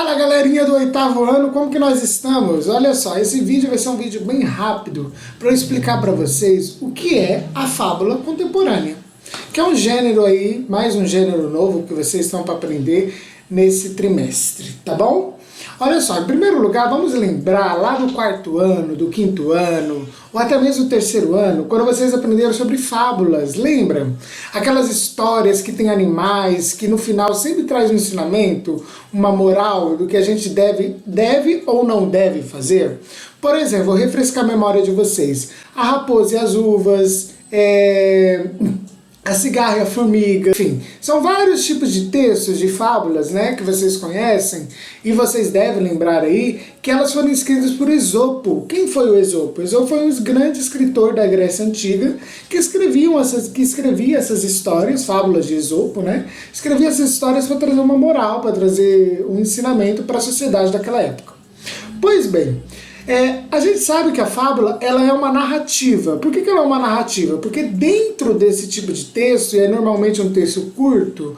Fala galerinha do 8º ano, como que nós estamos? Olha só, esse vídeo vai ser um vídeo bem rápido para eu explicar para vocês o que é a fábula contemporânea, que é um gênero aí, mais um gênero novo que vocês estão para aprender nesse trimestre, tá bom? Olha só, em primeiro lugar, vamos lembrar lá do 4º ano, do 5º ano, ou até mesmo do 3º ano, quando vocês aprenderam sobre fábulas, lembram? Aquelas histórias que tem animais, que no final sempre traz um ensinamento, uma moral do que a gente deve ou não deve fazer. Por exemplo, vou refrescar a memória de vocês. A raposa e as uvas, a cigarra e a formiga, enfim, são vários tipos de textos, de fábulas, né, que vocês conhecem, e vocês devem lembrar aí que elas foram escritas por Esopo. Quem foi o Esopo? Esopo foi um grande escritor da Grécia Antiga que escrevia essas histórias, fábulas de Esopo, né, escrevia essas histórias para trazer uma moral, para trazer um ensinamento para a sociedade daquela época. Pois bem, a gente sabe que a fábula ela é uma narrativa. Por que ela é uma narrativa? Porque dentro desse tipo de texto, e é normalmente um texto curto,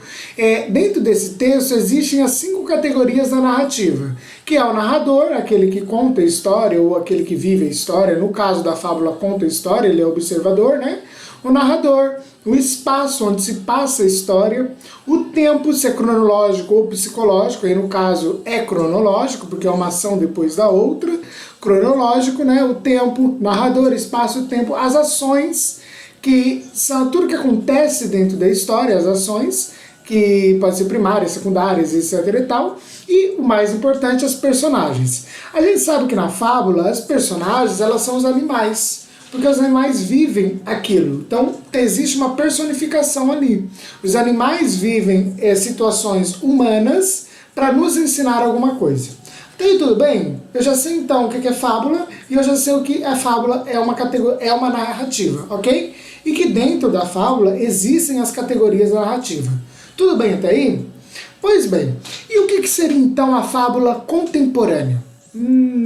dentro desse texto existem as 5 categorias da narrativa, que é o narrador, aquele que conta a história, ou aquele que vive a história. No caso da fábula, conta a história, ele é observador, né? O narrador, o espaço onde se passa a história, o tempo, se é cronológico ou psicológico, aí no caso é cronológico, porque é uma ação depois da outra, cronológico, né? O tempo, narrador, espaço, tempo, as ações, que são tudo que acontece dentro da história, as ações, que podem ser primárias, secundárias, etc e tal, e o mais importante, as personagens. A gente sabe que na fábula, as personagens, elas são os animais, porque os animais vivem aquilo. Então, existe uma personificação ali. Os animais vivem situações humanas para nos ensinar alguma coisa. Então, tudo bem? Eu já sei então o que é fábula e eu já sei o que a fábula é uma narrativa, ok? E que dentro da fábula existem as categorias da narrativa. Tudo bem até aí? Pois bem, e o que seria então a fábula contemporânea?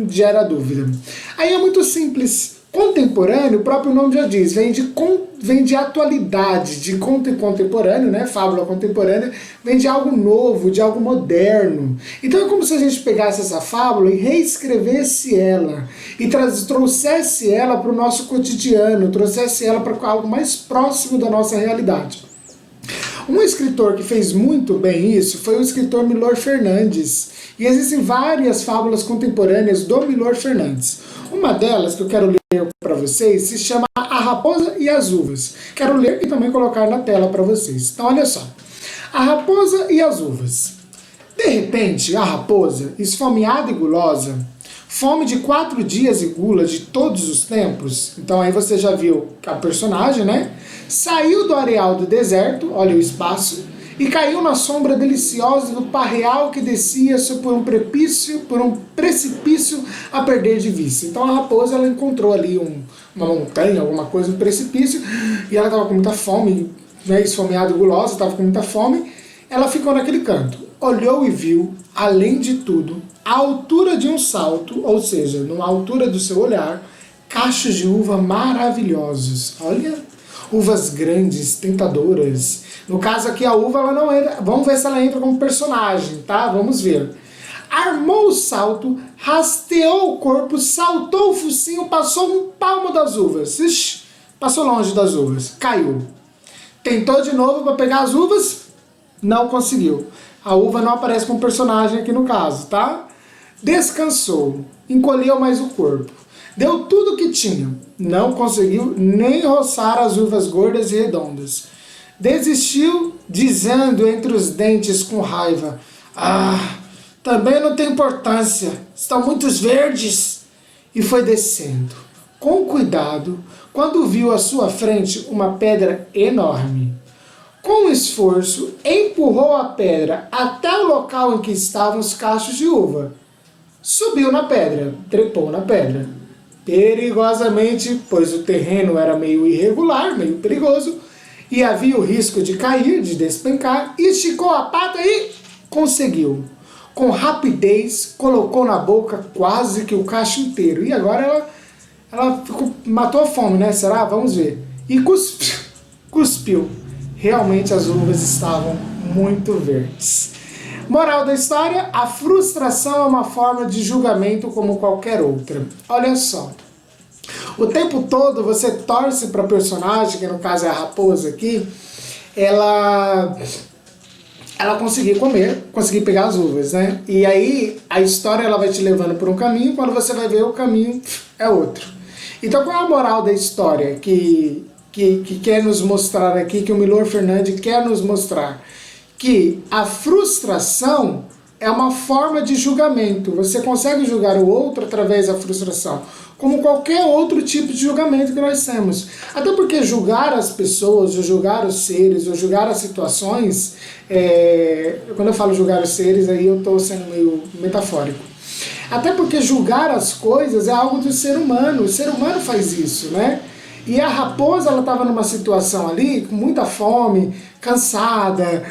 Gera dúvida. Aí é muito simples. Contemporâneo, o próprio nome já diz, vem de atualidade, de contemporâneo, né? Fábula contemporânea, vem de algo novo, de algo moderno. Então é como se a gente pegasse essa fábula e reescrevesse ela, e trouxesse ela para o nosso cotidiano, trouxesse ela para algo mais próximo da nossa realidade. Um escritor que fez muito bem isso foi o escritor Milor Fernandes, e existem várias fábulas contemporâneas do Milor Fernandes. Uma delas que eu quero ler para vocês se chama A Raposa e as Uvas. Quero ler e também colocar na tela para vocês. Então olha só. A Raposa e as Uvas. De repente, a raposa, esfomeada e gulosa, fome de 4 dias e gula de todos os tempos, então aí você já viu a personagem, né? Saiu do areal do deserto, olha o espaço, e caiu na sombra deliciosa do parreal que descia por um precipício a perder de vista. Então a raposa ela encontrou ali uma montanha, alguma coisa, um precipício, e ela estava com muita fome, né, esfomeada e gulosa, estava com muita fome, ela ficou naquele canto, olhou e viu, além de tudo, à altura de um salto, ou seja, na altura do seu olhar, cachos de uva maravilhosos. Olha, uvas grandes, tentadoras. No caso aqui a uva ela não entra, vamos ver se ela entra como personagem, tá? Vamos ver. Armou o salto, rasteou o corpo, saltou o focinho, passou um palmo das uvas. Ixi, passou longe das uvas, caiu. Tentou de novo para pegar as uvas, não conseguiu. A uva não aparece como personagem aqui no caso, tá? Descansou, encolheu mais o corpo. Deu tudo o que tinha, não conseguiu nem roçar as uvas gordas e redondas. Desistiu, dizendo entre os dentes com raiva: também não tem importância, estão muito verdes. E foi descendo, com cuidado, quando viu à sua frente uma pedra enorme. Com esforço, empurrou a pedra até o local em que estavam os cachos de uva. Subiu na pedra, trepou na pedra. Perigosamente, pois o terreno era meio irregular, meio perigoso, e havia o risco de cair, de despencar, esticou a pata e conseguiu. Com rapidez, colocou na boca quase que o cacho inteiro. E agora ela matou a fome, né? Será? Vamos ver. E cuspiu. Realmente as uvas estavam muito verdes. Moral da história, a frustração é uma forma de julgamento como qualquer outra. Olha só. O tempo todo você torce para a personagem, que no caso é a raposa aqui, ela conseguir comer, conseguir pegar as uvas, né? E aí a história ela vai te levando por um caminho, quando você vai ver o caminho é outro. Então qual é a moral da história que quer nos mostrar aqui, que o Milor Fernandes quer nos mostrar? Que a frustração é uma forma de julgamento. Você consegue julgar o outro através da frustração, como qualquer outro tipo de julgamento que nós temos. Até porque julgar as pessoas, ou julgar os seres, ou julgar as situações, quando eu falo julgar os seres, aí eu estou sendo meio metafórico. Até porque julgar as coisas é algo do ser humano. O ser humano faz isso, né? E a raposa, ela estava numa situação ali, com muita fome, cansada,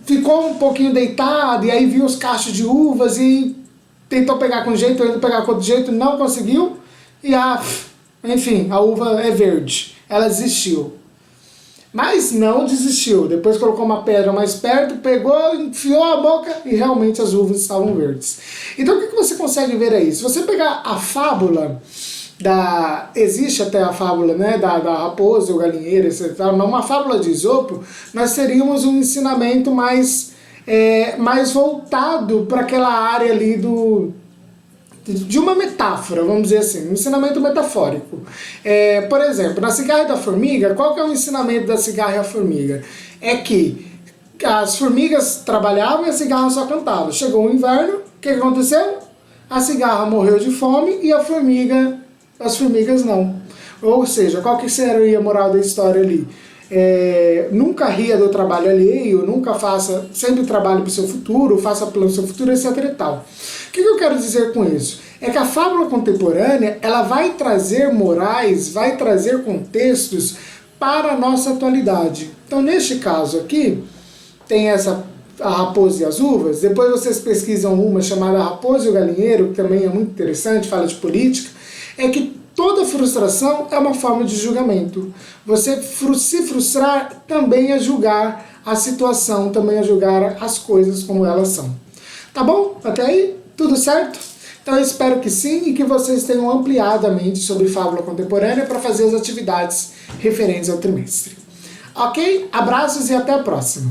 ficou um pouquinho deitada, e aí viu os cachos de uvas e tentou pegar com jeito, tentou pegar com outro jeito, não conseguiu, e enfim, a uva é verde. Ela desistiu. Mas não desistiu. Depois colocou uma pedra mais perto, pegou, enfiou a boca e realmente as uvas estavam verdes. Então o que você consegue ver aí? Se você pegar a fábula existe até a fábula, né, da raposa, o galinheiro, etc. Mas uma fábula de Esopo, nós teríamos um ensinamento mais voltado para aquela área ali de uma metáfora, vamos dizer assim, um ensinamento metafórico. Por exemplo, na cigarra da formiga, qual que é o ensinamento da cigarra e a formiga? É que as formigas trabalhavam e a cigarra só cantava. Chegou o inverno, o que aconteceu? A cigarra morreu de fome e as formigas não. Ou seja, qual que seria a moral da história ali? Nunca ria do trabalho alheio, nunca faça, sempre trabalhe para o seu futuro, faça pelo seu futuro, etc e tal. O que eu quero dizer com isso? É que a fábula contemporânea, ela vai trazer morais, vai trazer contextos para a nossa atualidade. Então, neste caso aqui, tem a raposa e as uvas. Depois vocês pesquisam uma chamada Raposa e o Galinheiro, que também é muito interessante, fala de política. É que toda frustração é uma forma de julgamento. Você se frustrar também é julgar a situação, também é julgar as coisas como elas são. Tá bom? Até aí? Tudo certo? Então eu espero que sim e que vocês tenham ampliado a mente sobre fábula contemporânea para fazer as atividades referentes ao trimestre. Ok? Abraços e até a próxima!